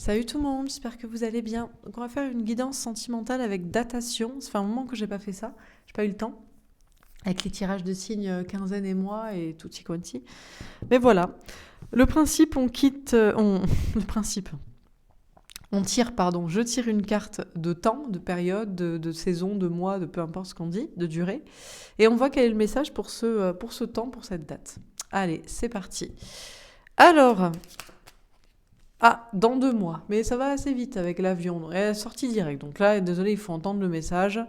Salut tout le monde, j'espère que vous allez bien. Donc on va faire une guidance sentimentale avec datation. Ça fait un moment que j'ai pas fait ça, j'ai pas eu le temps. Avec les tirages de signes quinzaine et mois et tutti quanti. Mais voilà, le principe, on quitte... le principe, on tire, pardon, je tire une carte de temps, de période, de saison, de mois, de peu importe ce qu'on dit, de durée. Et on voit quel est le message pour ce temps, pour cette date. Allez, c'est parti. Alors, dans 2 mois. Mais ça va assez vite avec l'avion. Elle est sortie direct. Donc là, désolé, il faut entendre le message.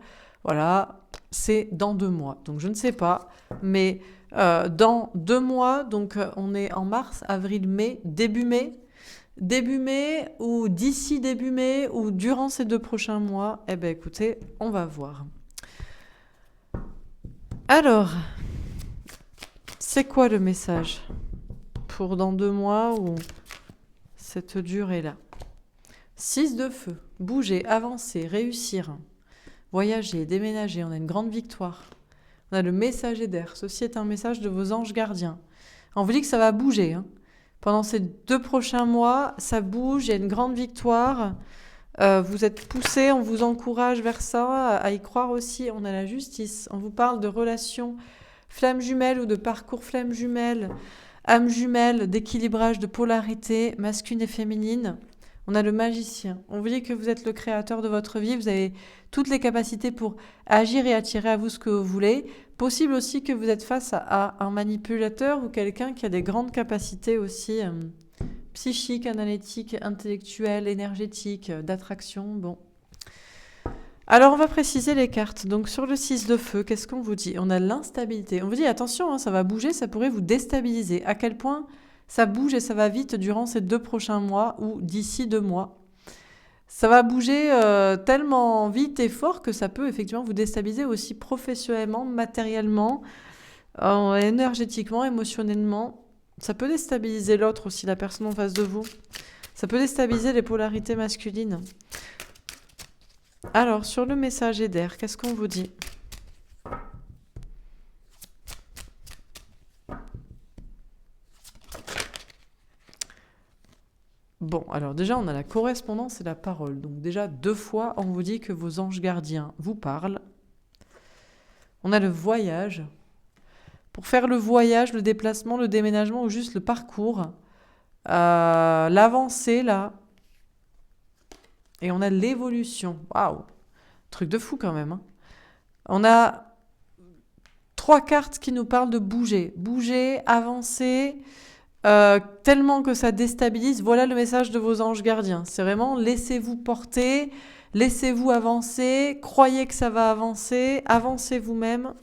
Voilà, c'est dans 2 mois. Donc je ne sais pas. Mais dans 2 mois, donc on est en mars, avril, mai, début mai ou d'ici début mai ou durant ces 2 prochains mois. Eh bien écoutez, on va voir. Alors, c'est quoi le message pour dans 2 mois ou cette durée-là? 6 de feu, bouger, avancer, réussir, voyager, déménager, on a une grande victoire. On a le messager d'air, ceci est un message de vos anges gardiens. On vous dit que ça va bouger. Pendant ces 2 prochains mois, ça bouge, il y a une grande victoire. Vous êtes poussés, on vous encourage vers ça, à y croire aussi. On a la justice, on vous parle de relations flammes jumelles ou de parcours flammes jumelles, âmes jumelles, d'équilibrage, de polarité masculine et féminine. On a le magicien. On vous dit que vous êtes le créateur de votre vie. Vous avez toutes les capacités pour agir et attirer à vous ce que vous voulez. Possible aussi que vous êtes face à un manipulateur ou quelqu'un qui a des grandes capacités aussi psychiques, analytiques, intellectuelles, énergétiques, d'attraction. Bon. Alors, on va préciser les cartes. Donc, sur le 6 de feu, qu'est-ce qu'on vous dit? On a l'instabilité. On vous dit, attention, ça va bouger, ça pourrait vous déstabiliser. À quel point ça bouge et ça va vite durant ces 2 prochains mois ou d'ici 2 mois. Ça va bouger tellement vite et fort que ça peut effectivement vous déstabiliser aussi professionnellement, matériellement, énergétiquement, émotionnellement. Ça peut déstabiliser l'autre aussi, la personne en face de vous. Ça peut déstabiliser les polarités masculines. Alors, sur le messager d'air, qu'est-ce qu'on vous dit? Bon, alors déjà, on a la correspondance et la parole. Donc déjà, 2 fois, on vous dit que vos anges gardiens vous parlent. On a le voyage. Pour faire le voyage, le déplacement, le déménagement ou juste le parcours, l'avancée, là. Et on a l'évolution. Waouh! Truc de fou quand même. On a 3 cartes qui nous parlent de bouger. Bouger, avancer... tellement que ça déstabilise, voilà le message de vos anges gardiens. C'est vraiment laissez-vous porter, laissez-vous avancer, croyez que ça va avancer, avancez vous-même.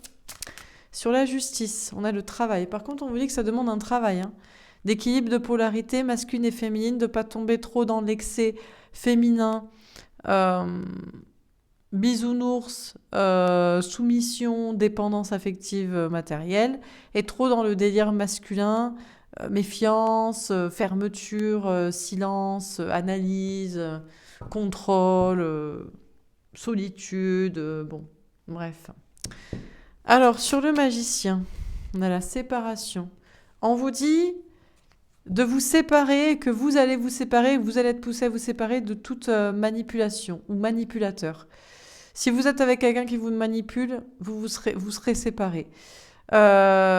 Sur la justice, on a le travail. Par contre, on vous dit que ça demande un travail, d'équilibre de polarité masculine et féminine, de ne pas tomber trop dans l'excès féminin, bisounours, soumission, dépendance affective matérielle, et trop dans le délire masculin, méfiance, fermeture, silence, analyse, contrôle, solitude, bon, bref. Alors, sur le magicien, on a la séparation. On vous dit de vous séparer, que vous allez vous séparer, que vous allez être poussé à vous séparer de toute manipulation ou manipulateur. Si vous êtes avec quelqu'un qui vous manipule, vous serez séparés.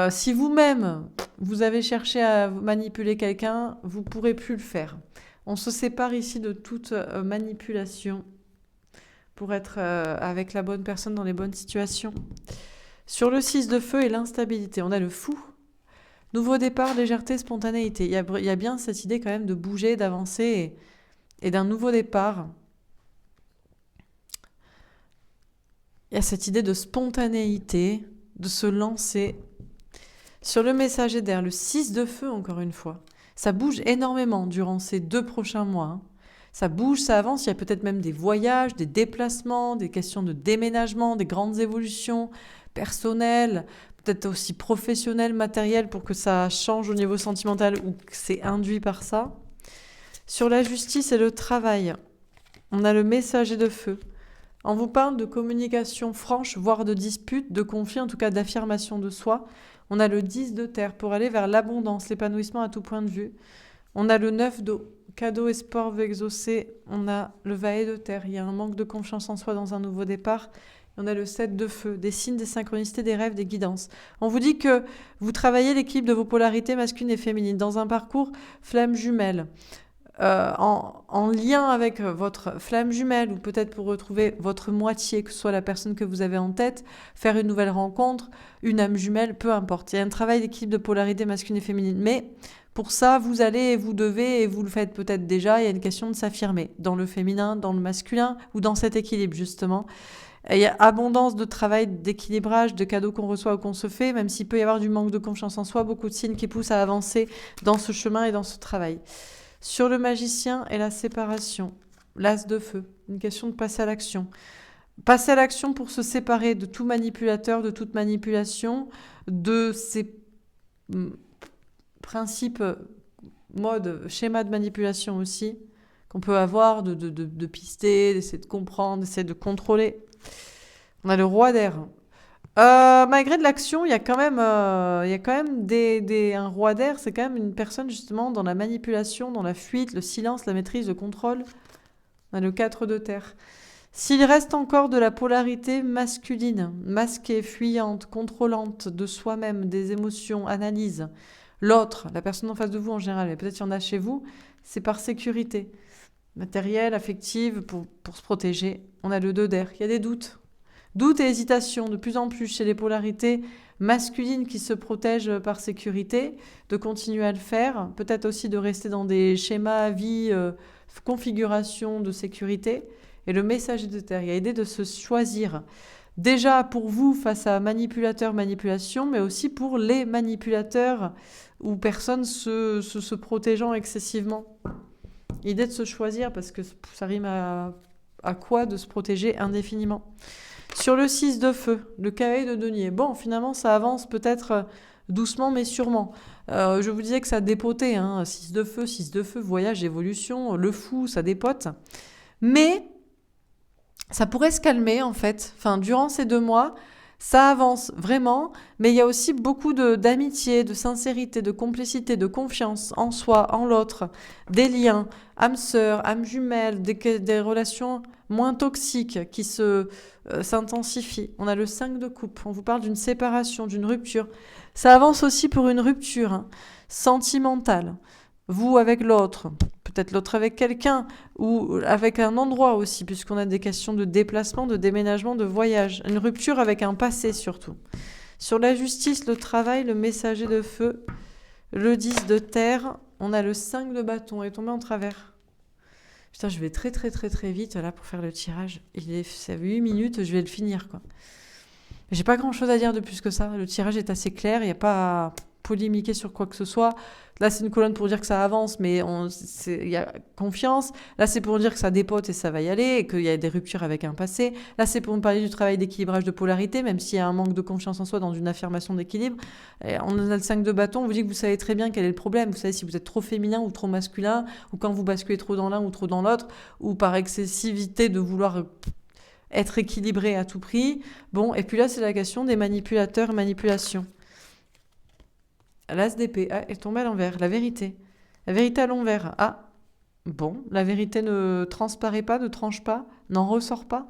Si vous-même, vous avez cherché à manipuler quelqu'un, vous ne pourrez plus le faire. On se sépare ici de toute manipulation pour être avec la bonne personne dans les bonnes situations. Sur le 6 de feu et l'instabilité, on a le fou. Nouveau départ, légèreté, spontanéité. Il y a bien cette idée quand même de bouger, d'avancer et d'un nouveau départ. Il y a cette idée de spontanéité, de se lancer. Sur le messager d'air, le 6 de feu, encore une fois, ça bouge énormément durant ces 2 prochains mois. Ça bouge, ça avance, il y a peut-être même des voyages, des déplacements, des questions de déménagement, des grandes évolutions personnelles, peut-être aussi professionnelles, matérielles, pour que ça change au niveau sentimental ou que c'est induit par ça. Sur la justice et le travail, on a le messager de feu. On vous parle de communication franche, voire de dispute, de conflit, en tout cas d'affirmation de soi. On a le 10 de terre pour aller vers l'abondance, l'épanouissement à tout point de vue. On a le 9 d'eau cadeau et sport veut exaucer. On a le valet de terre. Il y a un manque de confiance en soi dans un nouveau départ. On a le 7 de feu, des signes, des synchronicités, des rêves, des guidances. On vous dit que vous travaillez l'équilibre de vos polarités masculines et féminines dans un parcours flamme jumelle. En lien avec votre flamme jumelle ou peut-être pour retrouver votre moitié, que ce soit la personne que vous avez en tête, faire une nouvelle rencontre, une âme jumelle, peu importe. Il y a un travail d'équilibre de polarité masculine et féminine. Mais pour ça, vous allez, vous devez, et vous le faites peut-être déjà, il y a une question de s'affirmer dans le féminin, dans le masculin ou dans cet équilibre justement. Et il y a abondance de travail, d'équilibrage, de cadeaux qu'on reçoit ou qu'on se fait, même s'il peut y avoir du manque de confiance en soi, beaucoup de signes qui poussent à avancer dans ce chemin et dans ce travail. Sur le magicien et la séparation, l'as de feu, une question de passer à l'action. Passer à l'action pour se séparer de tout manipulateur, de toute manipulation, de ces principes, modes, schémas de manipulation aussi, qu'on peut avoir, de pister, d'essayer de comprendre, d'essayer de contrôler. On a le roi d'air. Malgré de l'action, il y a quand même un roi d'air, c'est quand même une personne justement dans la manipulation, dans la fuite, le silence, la maîtrise, le contrôle. On a le 4 de terre. S'il reste encore de la polarité masculine, masquée, fuyante, contrôlante de soi-même, des émotions, analyse, l'autre, la personne en face de vous en général, mais peut-être il y en a chez vous, c'est par sécurité. Matérielle, affective, pour se protéger. On a le 2 d'air. Il y a des doutes. Doutes et hésitations de plus en plus chez les polarités masculines qui se protègent par sécurité, de continuer à le faire, peut-être aussi de rester dans des schémas, vie, configuration de sécurité. Et le messager de terre, il y a l'idée de se choisir. Déjà pour vous face à manipulateur, manipulation, mais aussi pour les manipulateurs ou personnes se protégeant excessivement. L'idée de se choisir, parce que ça rime à quoi de se protéger indéfiniment. Sur le 6 de feu, le cavalier de denier. Bon, finalement, ça avance peut-être doucement, mais sûrement. Je vous disais que ça dépotait. 6 de feu, voyage, évolution, le fou, ça dépote. Mais ça pourrait se calmer, en fait. Enfin, durant ces 2 mois, ça avance vraiment. Mais il y a aussi beaucoup d'amitié, de sincérité, de complicité, de confiance en soi, en l'autre, des liens, âme sœur, âme jumelle, des relations moins toxiques qui s'intensifient. On a le 5 de coupe. On vous parle d'une séparation, d'une rupture. Ça avance aussi pour une rupture sentimentale. Vous avec l'autre, peut-être l'autre avec quelqu'un, ou avec un endroit aussi, puisqu'on a des questions de déplacement, de déménagement, de voyage. Une rupture avec un passé surtout. Sur la justice, le travail, le messager de feu, le 10 de terre, on a le 5 de bâton. Il est tombé en travers. Putain, je vais très très très très vite là pour faire le tirage. Ça fait 8 minutes, je vais le finir quoi. J'ai pas grand chose à dire de plus que ça. Le tirage est assez clair, il n'y a pas à polémiquer sur quoi que ce soit. Là, c'est une colonne pour dire que ça avance, mais il y a confiance. Là, c'est pour dire que ça dépote et ça va y aller, et qu'il y a des ruptures avec un passé. Là, c'est pour me parler du travail d'équilibrage de polarité, même s'il y a un manque de confiance en soi dans une affirmation d'équilibre. Et on a le 5 de bâton, on vous dit que vous savez très bien quel est le problème. Vous savez si vous êtes trop féminin ou trop masculin, ou quand vous basculez trop dans l'un ou trop dans l'autre, ou par excessivité de vouloir être équilibré à tout prix. Bon, et puis là, c'est la question des manipulateurs et manipulations. L'as d'épée, elle tombe à l'envers, la vérité. La vérité à l'envers. Ah, bon, la vérité ne transparaît pas, ne tranche pas, n'en ressort pas.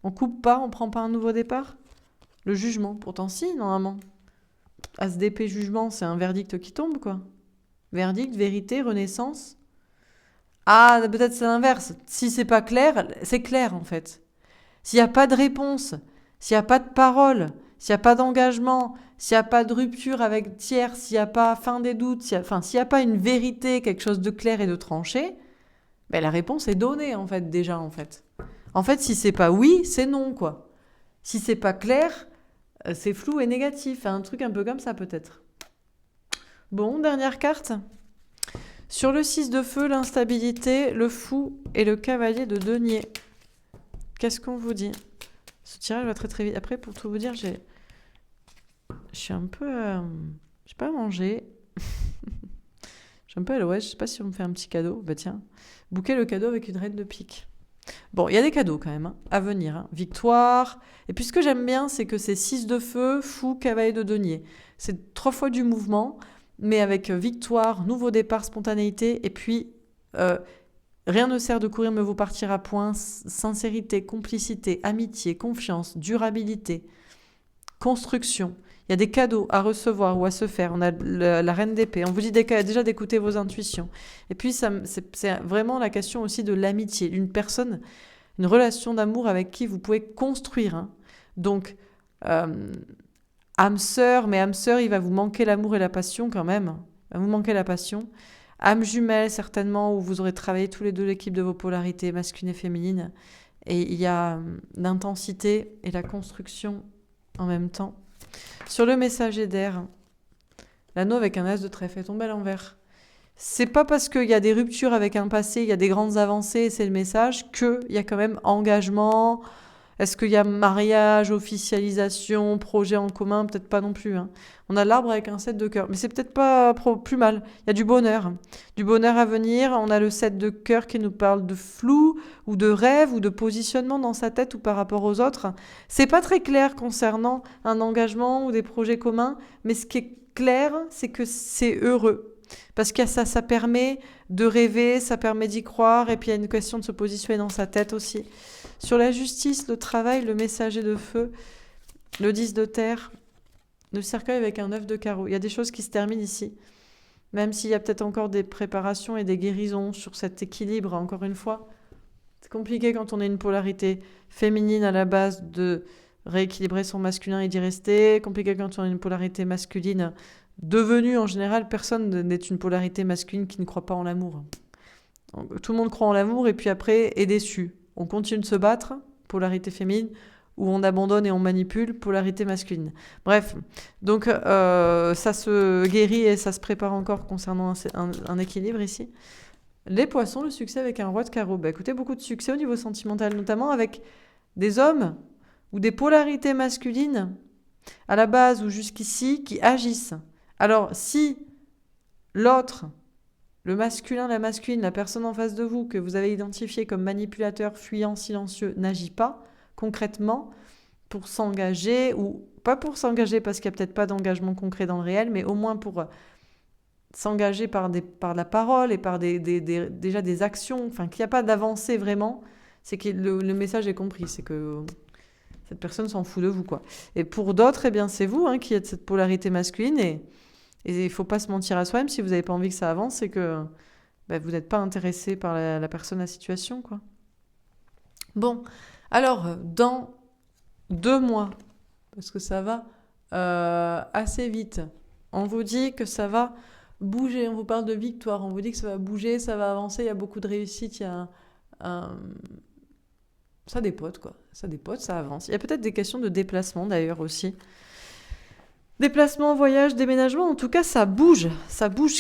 On coupe pas, on prend pas un nouveau départ. Le jugement, pourtant si, normalement. As d'épée, jugement, c'est un verdict qui tombe, quoi. Verdict, vérité, renaissance. Ah, peut-être c'est l'inverse. Si c'est pas clair, c'est clair, en fait. S'il n'y a pas de réponse, s'il n'y a pas de parole, s'il n'y a pas d'engagement, s'il n'y a pas de rupture avec tiers, s'il n'y a pas fin des doutes, s'il n'y a pas une vérité, quelque chose de clair et de tranché, ben la réponse est donnée en fait déjà en fait. En fait, si c'est pas oui, c'est non quoi. Si c'est pas clair, c'est flou et négatif. Un truc un peu comme ça peut-être. Bon, dernière carte. Sur le 6 de feu, l'instabilité, le fou et le cavalier de denier. Qu'est-ce qu'on vous dit ? Ce tirage va très très vite. Après, pour tout vous dire, je suis un peu... j'ai pas mangé. Je suis un peu à l'ouest. Je sais pas si on me fait un petit cadeau. Bah tiens, bouquet le cadeau avec une reine de pique. Bon, il y a des cadeaux quand même à venir. Victoire. Et puis ce que j'aime bien, c'est que c'est 6 de feu, fou, cavalier de denier. C'est 3 fois du mouvement, mais avec victoire, nouveau départ, spontanéité, et puis Rien ne sert de courir, mais vous partir à point. Sincérité, complicité, amitié, confiance, durabilité, construction. Il y a des cadeaux à recevoir ou à se faire. On a la reine d'épée. On vous dit déjà d'écouter vos intuitions. Et puis, c'est vraiment la question aussi de l'amitié. Une personne, une relation d'amour avec qui vous pouvez construire. Hein. Donc, âme sœur, mais âme sœur, il va vous manquer l'amour et la passion quand même. Il va vous manquer la passion. Âme jumelle, certainement, où vous aurez travaillé tous les deux l'équipe de vos polarités masculines et féminines. Et il y a l'intensité et la construction en même temps. Sur le messager d'air, l'anneau avec un as de trèfle est tombé à l'envers. C'est pas parce qu'il y a des ruptures avec un passé, il y a des grandes avancées, et c'est le message, qu'il y a quand même engagement. Est-ce qu'il y a mariage, officialisation, projet en commun? Peut-être pas non plus. Hein. On a l'arbre avec un 7 de cœur, mais c'est peut-être pas plus mal. Il y a du bonheur à venir. On a le 7 de cœur qui nous parle de flou, ou de rêve, ou de positionnement dans sa tête ou par rapport aux autres. C'est pas très clair concernant un engagement ou des projets communs, mais ce qui est clair, c'est que c'est heureux. Parce que ça permet de rêver, ça permet d'y croire, et puis il y a une question de se positionner dans sa tête aussi. Sur la justice, le travail, le messager de feu, le 10 de terre, le cercueil avec un 9 de carreau. Il y a des choses qui se terminent ici. Même s'il y a peut-être encore des préparations et des guérisons sur cet équilibre, encore une fois. C'est compliqué quand on est une polarité féminine à la base de rééquilibrer son masculin et d'y rester. Compliqué quand on est une polarité masculine devenue, en général, personne n'est une polarité masculine qui ne croit pas en l'amour. Tout le monde croit en l'amour et puis après est déçu. On continue de se battre, polarité féminine, ou on abandonne et on manipule, polarité masculine. Bref, donc ça se guérit et ça se prépare encore concernant un équilibre ici. Les poissons, le succès avec un roi de carreau. Écoutez, beaucoup de succès au niveau sentimental, notamment avec des hommes ou des polarités masculines à la base ou jusqu'ici qui agissent. Alors, si l'autre, le masculin, la masculine, la personne en face de vous que vous avez identifié comme manipulateur, fuyant, silencieux, n'agit pas concrètement pour s'engager, ou pas pour s'engager parce qu'il n'y a peut-être pas d'engagement concret dans le réel, mais au moins pour s'engager par la parole et par déjà des actions, enfin qu'il n'y a pas d'avancée vraiment, c'est que le message est compris, c'est que cette personne s'en fout de vous, quoi. Et pour d'autres, eh bien, c'est vous qui êtes cette polarité masculine et il ne faut pas se mentir à soi-même si vous n'avez pas envie que ça avance, c'est que vous n'êtes pas intéressé par la personne, la situation, quoi. Bon, alors, dans 2 mois, parce que ça va assez vite, on vous dit que ça va bouger, on vous parle de victoire, on vous dit que ça va bouger, ça va avancer, il y a beaucoup de réussite, il y a ça dépote, quoi. Ça dépote, ça avance. Il y a peut-être des questions de déplacement, d'ailleurs, aussi. Déplacement, voyage, déménagement, en tout cas, ça bouge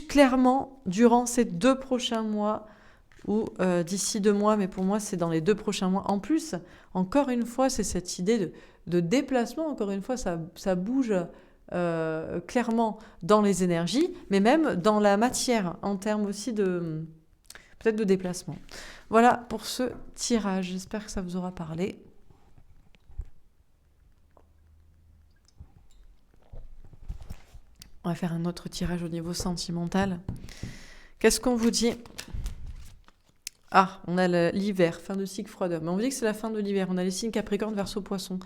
clairement durant ces 2 prochains mois ou d'ici 2 mois, mais pour moi, c'est dans les 2 prochains mois. En plus, encore une fois, c'est cette idée de déplacement, encore une fois, ça bouge clairement dans les énergies, mais même dans la matière, en termes aussi peut-être de déplacement. Voilà pour ce tirage, j'espère que ça vous aura parlé. On va faire un autre tirage au niveau sentimental. Qu'est-ce qu'on vous dit ? Ah, on a l'hiver, fin de cycle froideur. Mais on vous dit que c'est la fin de l'hiver. On a les signes Capricorne, Verseau, Poisson.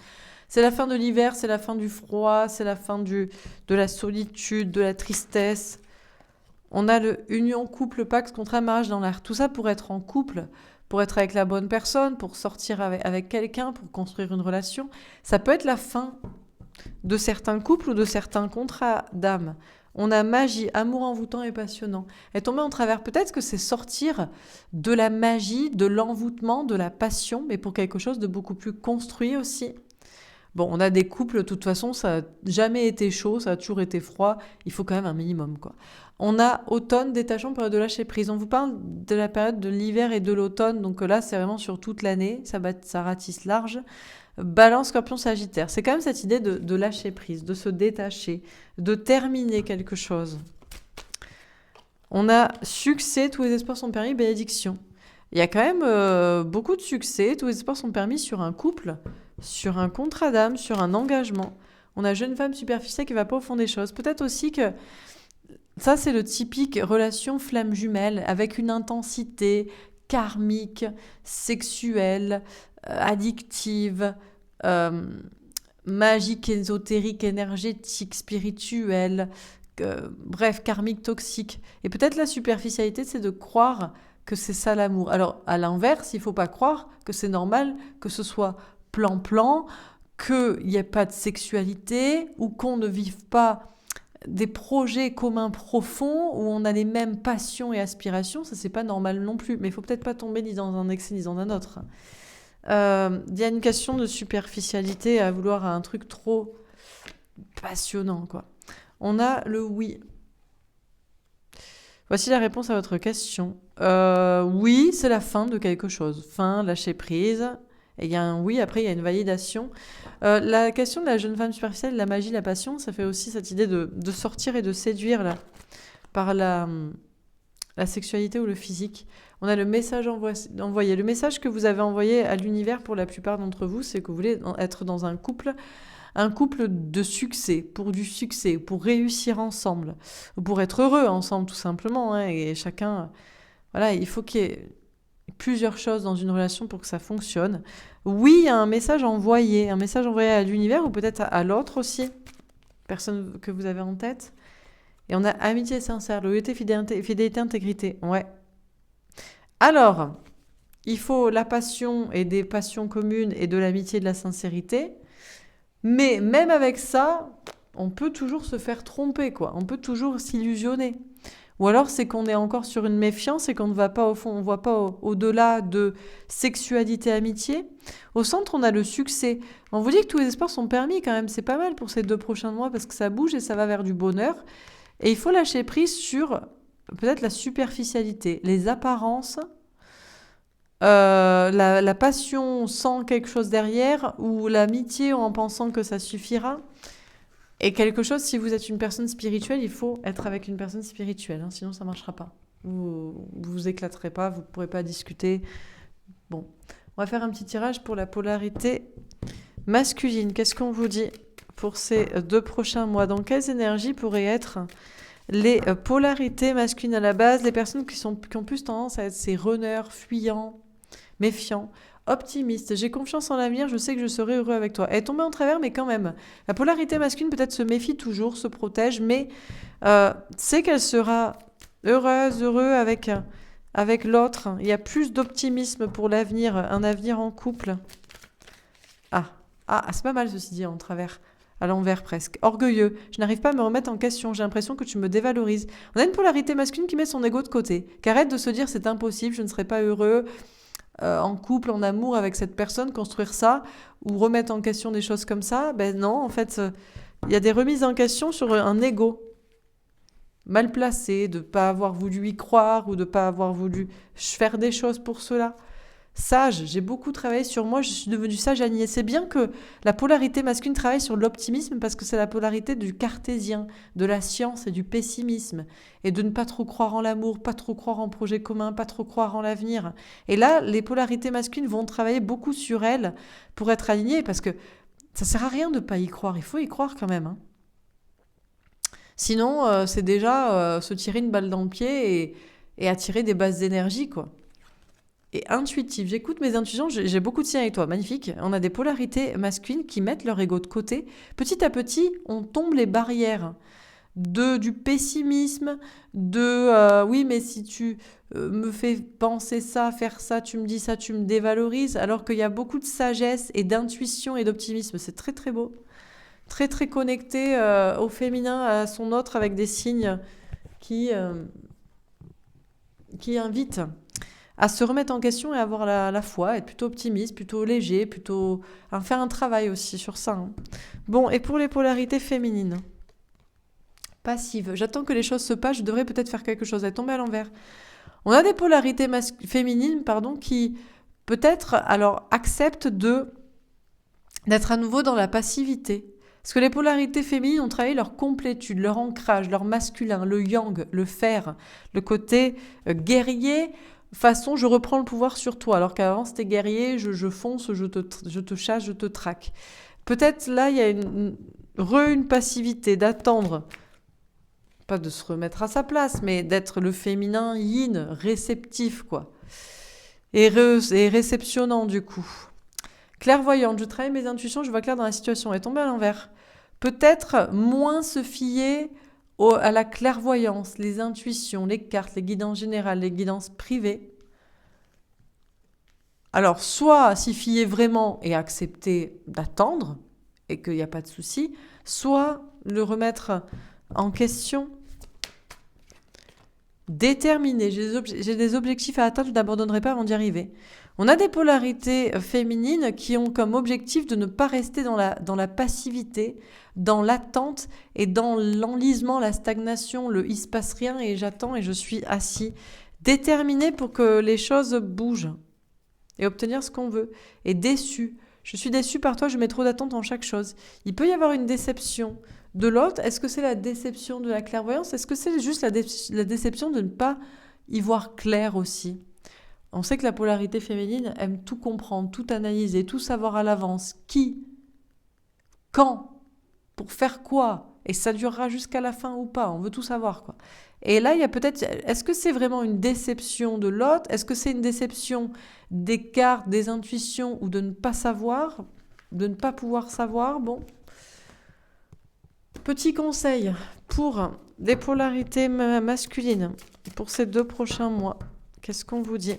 C'est la fin de l'hiver, c'est la fin du froid, c'est la fin de la solitude, de la tristesse. On a le union, couple, pacte, contrat, mariage dans l'air. Tout ça pour être en couple, pour être avec la bonne personne, pour sortir avec quelqu'un, pour construire une relation. Ça peut être la fin de certains couples ou de certains contrats d'âme. On a magie, amour envoûtant et passionnant. Et tomber en travers, peut-être que c'est sortir de la magie, de l'envoûtement, de la passion, mais pour quelque chose de beaucoup plus construit aussi. Bon, on a des couples, de toute façon, ça n'a jamais été chaud, ça a toujours été froid. Il faut quand même un minimum, quoi. On a automne, détachement, période de lâcher prise. On vous parle de la période de l'hiver et de l'automne. Donc là, c'est vraiment sur toute l'année. Ça ratisse large. Balance, Scorpion, Sagittaire. C'est quand même cette idée de lâcher prise, de se détacher, de terminer quelque chose. On a succès, tous les espoirs sont permis, bénédiction. Il y a quand même beaucoup de succès, tous les espoirs sont permis sur un couple, sur un contrat d'âme, sur un engagement. On a jeune femme superficielle qui va pas au fond des choses. Peut-être aussi que Ça, c'est le typique relation flamme jumelle avec une intensité karmique, sexuelle, addictive, euh, magique, ésotérique, énergétique, spirituelle, bref, karmique, toxique. Et peut-être la superficialité, c'est de croire que c'est ça l'amour. Alors, à l'inverse, il ne faut pas croire que c'est normal que ce soit plan-plan, qu'il n'y ait pas de sexualité ou qu'on ne vive pas des projets communs profonds où on a les mêmes passions et aspirations. Ça, c'est pas normal non plus. Mais il faut peut-être pas tomber ni dans un excès ni dans un autre. Il y a une question de superficialité à vouloir un truc trop passionnant, quoi. On a le oui. Voici la réponse à votre question. Oui, c'est la fin de quelque chose. Fin, lâcher prise. Et il y a un oui, après il y a une validation. La question de la jeune femme superficielle, la magie, la passion, ça fait aussi cette idée de sortir et de séduire là, par la sexualité ou le physique. On a le message envoyé. Le message que vous avez envoyé à l'univers pour la plupart d'entre vous, c'est que vous voulez être dans un couple de succès, pour du succès, pour réussir ensemble, pour être heureux ensemble tout simplement. Hein, et chacun, voilà, il faut qu'il y ait plusieurs choses dans une relation pour que ça fonctionne. Oui, il y a un message envoyé à l'univers ou peut-être à l'autre aussi, personne que vous avez en tête. Et on a amitié sincère, loyauté, fidélité, intégrité. Ouais. Alors, il faut la passion et des passions communes et de l'amitié et de la sincérité. Mais même avec ça, on peut toujours se faire tromper, quoi. On peut toujours s'illusionner. Ou alors c'est qu'on est encore sur une méfiance et qu'on ne va pas au fond, on ne voit pas au-delà de sexualité, amitié. Au centre, on a le succès. On vous dit que tous les espoirs sont permis quand même. C'est pas mal pour ces 2 prochains mois parce que ça bouge et ça va vers du bonheur. Et il faut lâcher prise sur peut-être la superficialité, les apparences, la passion sans quelque chose derrière ou l'amitié en pensant que ça suffira. Et quelque chose, si vous êtes une personne spirituelle, il faut être avec une personne spirituelle, hein, sinon ça ne marchera pas. Vous vous éclaterez pas, vous ne pourrez pas discuter. Bon, on va faire un petit tirage pour la polarité masculine. Qu'est-ce qu'on vous dit pour ces 2 prochains mois? Dans quelles énergies pourraient être les polarités masculines à la base? Les personnes qui ont plus tendance à être ces runners, fuyants, méfiants, optimiste, j'ai confiance en l'avenir, je sais que je serai heureux avec toi. Elle est tombée en travers, mais quand même. La polarité masculine peut-être se méfie toujours, se protège, mais sait qu'elle sera heureuse, heureux avec l'autre. Il y a plus d'optimisme pour l'avenir, un avenir en couple. C'est pas mal ceci dit en travers. À l'envers presque. Orgueilleux. Je n'arrive pas à me remettre en question. J'ai l'impression que tu me dévalorises. On a une polarité masculine qui met son ego de côté. Qui arrête de se dire c'est impossible, je ne serai pas heureux. En couple, en amour avec cette personne, construire ça ou remettre en question des choses comme ça, ben non, en fait, il y a des remises en question sur un ego mal placé, de ne pas avoir voulu y croire ou de ne pas avoir voulu faire des choses pour cela. Sage, j'ai beaucoup travaillé sur moi, je suis devenue sage alignée. C'est bien que la polarité masculine travaille sur l'optimisme parce que c'est la polarité du cartésien, de la science et du pessimisme. Et de ne pas trop croire en l'amour, pas trop croire en projet commun, pas trop croire en l'avenir. Et là, les polarités masculines vont travailler beaucoup sur elles pour être alignées parce que ça sert à rien de ne pas y croire, il faut y croire quand même. Hein. Sinon, c'est déjà se tirer une balle dans le pied et attirer des bases d'énergie, quoi. Et intuitif. J'écoute mes intuitions, j'ai beaucoup de signes avec toi, magnifique. On a des polarités masculines qui mettent leur ego de côté. Petit à petit, on tombe les barrières du pessimisme, oui, mais si tu me fais penser ça, faire ça, tu me dis ça, tu me dévalorises, alors qu'il y a beaucoup de sagesse et d'intuition et d'optimisme. C'est très très beau. Très très connecté au féminin, à son autre, avec des signes qui invitent à se remettre en question et avoir la foi, être plutôt optimiste, plutôt léger, plutôt faire un travail aussi sur ça. Hein. Bon, et pour les polarités féminines, passive, j'attends que les choses se passent, je devrais peut-être faire quelque chose, elle est tombée à l'envers. On a des polarités féminines qui peut-être alors acceptent d'être à nouveau dans la passivité. Parce que les polarités féminines ont travaillé leur complétude, leur ancrage, leur masculin, le yang, le fer, le côté guerrier, façon je reprends le pouvoir sur toi, alors qu'avant c'était guerrier, je fonce, je te chasse, je te traque. Peut-être là il y a une passivité d'attendre pas de se remettre à sa place, mais d'être le féminin yin, réceptif, quoi. Et réceptionnant, du coup. Clairvoyante, je travaille mes intuitions, je vois clair dans la situation. Et tomber à l'envers. Peut-être moins se fier à la clairvoyance, les intuitions, les cartes, les guidances générales, les guidances privées. Alors, soit s'y fier vraiment et accepter d'attendre, et qu'il n'y a pas de souci, soit le remettre en question. Déterminé, j'ai des objectifs à atteindre, je n'abandonnerai pas avant d'y arriver. On a des polarités féminines qui ont comme objectif de ne pas rester dans la passivité, dans l'attente et dans l'enlisement, la stagnation, le « il se passe rien et j'attends et je suis assis ». Déterminé pour que les choses bougent et obtenir ce qu'on veut. Et déçu. Je suis déçu par toi, je mets trop d'attente en chaque chose. Il peut y avoir une déception de l'autre. Est-ce que c'est la déception de la clairvoyance? Est-ce que c'est juste la déception de ne pas y voir clair aussi? On sait que la polarité féminine aime tout comprendre, tout analyser, tout savoir à l'avance. Qui? Quand? Pour faire quoi? Et ça durera jusqu'à la fin ou pas? On veut tout savoir, quoi. Et là, il y a peut-être... Est-ce que c'est vraiment une déception de l'autre? Est-ce que c'est une déception des cartes, des intuitions ou de ne pas savoir? De ne pas pouvoir savoir? Bon. Petit conseil pour des polarités masculines pour ces 2 prochains mois. Qu'est-ce qu'on vous dit?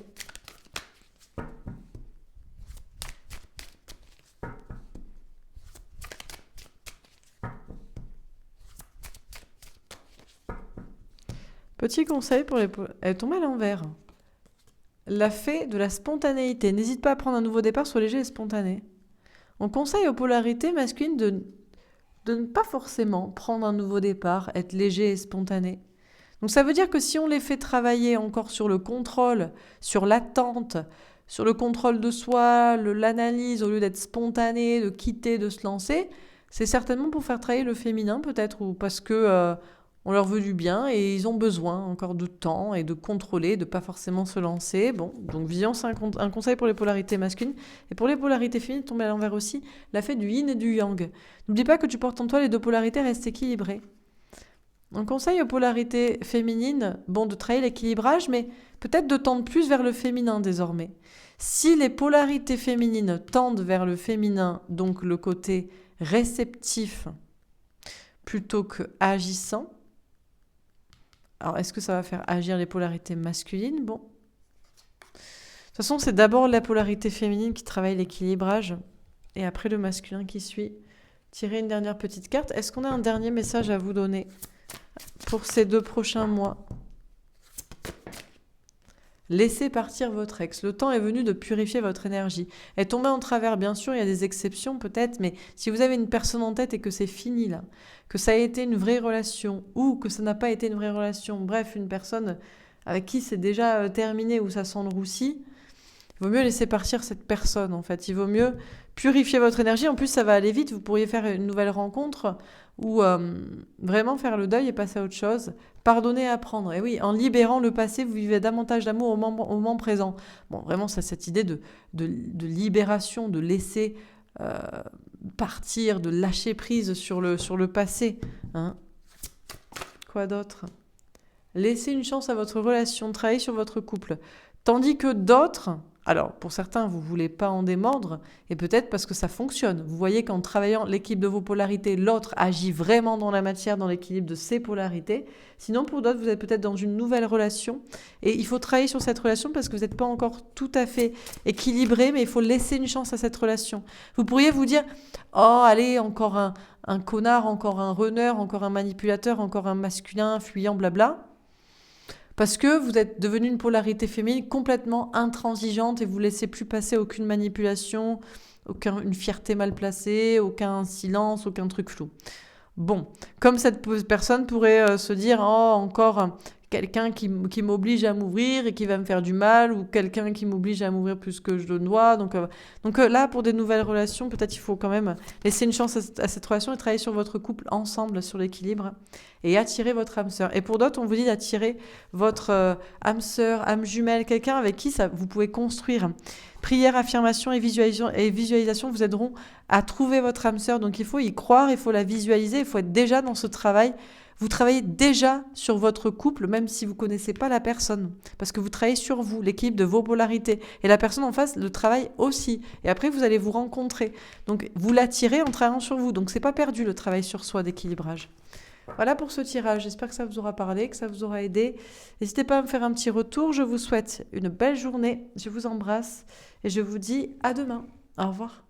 Petit conseil pour les... Elle tombe à l'envers. La fée de la spontanéité. N'hésite pas à prendre un nouveau départ, sois léger et spontané. On conseille aux polarités masculines de ne pas forcément prendre un nouveau départ, être léger et spontané. Donc ça veut dire que si on les fait travailler encore sur le contrôle, sur l'attente, sur le contrôle de soi, l'analyse, au lieu d'être spontané, de quitter, de se lancer, c'est certainement pour faire travailler le féminin peut-être, ou parce que on leur veut du bien et ils ont besoin encore de temps et de contrôler, de pas forcément se lancer. Bon, donc vision, c'est un conseil pour les polarités masculines. Et pour les polarités féminines, tomber à l'envers aussi, la fête du yin et du yang. N'oublie pas que tu portes en toi les 2 polarités, reste équilibré. On conseille aux polarités féminines, bon, de travailler l'équilibrage, mais peut-être de tendre plus vers le féminin désormais. Si les polarités féminines tendent vers le féminin, donc le côté réceptif plutôt que agissant, alors est-ce que ça va faire agir les polarités masculines? Bon. De toute façon, c'est d'abord la polarité féminine qui travaille l'équilibrage et après le masculin qui suit. Tirez une dernière petite carte. Est-ce qu'on a un dernier message à vous donner pour ces 2 prochains mois? Laissez partir votre ex. Le temps est venu de purifier votre énergie. Elle est tombée en travers, bien sûr, il y a des exceptions peut-être, mais si vous avez une personne en tête et que c'est fini là, que ça a été une vraie relation ou que ça n'a pas été une vraie relation, bref, une personne avec qui c'est déjà terminé ou ça sent le roussi, il vaut mieux laisser partir cette personne en fait. Il vaut mieux purifier votre énergie. En plus, ça va aller vite. Vous pourriez faire une nouvelle rencontre ou vraiment faire le deuil et passer à autre chose. Pardonner et apprendre. Et oui, en libérant le passé, vous vivez davantage d'amour au moment présent. Bon, vraiment, c'est cette idée de libération, de laisser partir, de lâcher prise sur le passé. Hein. Quoi d'autre? Laissez une chance à votre relation, travaillez sur votre couple. Tandis que d'autres... Alors, pour certains, vous ne voulez pas en démordre, et peut-être parce que ça fonctionne. Vous voyez qu'en travaillant l'équilibre de vos polarités, l'autre agit vraiment dans la matière, dans l'équilibre de ses polarités. Sinon, pour d'autres, vous êtes peut-être dans une nouvelle relation, et il faut travailler sur cette relation parce que vous n'êtes pas encore tout à fait équilibré, mais il faut laisser une chance à cette relation. Vous pourriez vous dire « Oh, allez, encore un connard, encore un runner, encore un manipulateur, encore un masculin, fuyant, blabla ». Parce que vous êtes devenu une polarité féminine complètement intransigeante et vous ne laissez plus passer aucune manipulation, une fierté mal placée, aucun silence, aucun truc flou. Bon, comme cette personne pourrait se dire « Oh, encore quelqu'un qui m'oblige à m'ouvrir et qui va me faire du mal » ou quelqu'un qui m'oblige à m'ouvrir plus que je le dois. Donc là, pour des nouvelles relations, peut-être il faut quand même laisser une chance à cette relation et travailler sur votre couple ensemble, sur l'équilibre et attirer votre âme sœur. Et pour d'autres, on vous dit d'attirer votre âme sœur, âme jumelle, quelqu'un avec qui vous pouvez construire. Prière, affirmation et visualisation vous aideront à trouver votre âme sœur. Donc il faut y croire, il faut la visualiser, il faut être déjà dans ce travail Vous travaillez déjà sur votre couple, même si vous ne connaissez pas la personne. Parce que vous travaillez sur vous, l'équilibre de vos polarités. Et la personne en face le travaille aussi. Et après, vous allez vous rencontrer. Donc, vous l'attirez en travaillant sur vous. Donc, c'est pas perdu le travail sur soi d'équilibrage. Voilà pour ce tirage. J'espère que ça vous aura parlé, que ça vous aura aidé. N'hésitez pas à me faire un petit retour. Je vous souhaite une belle journée. Je vous embrasse et je vous dis à demain. Au revoir.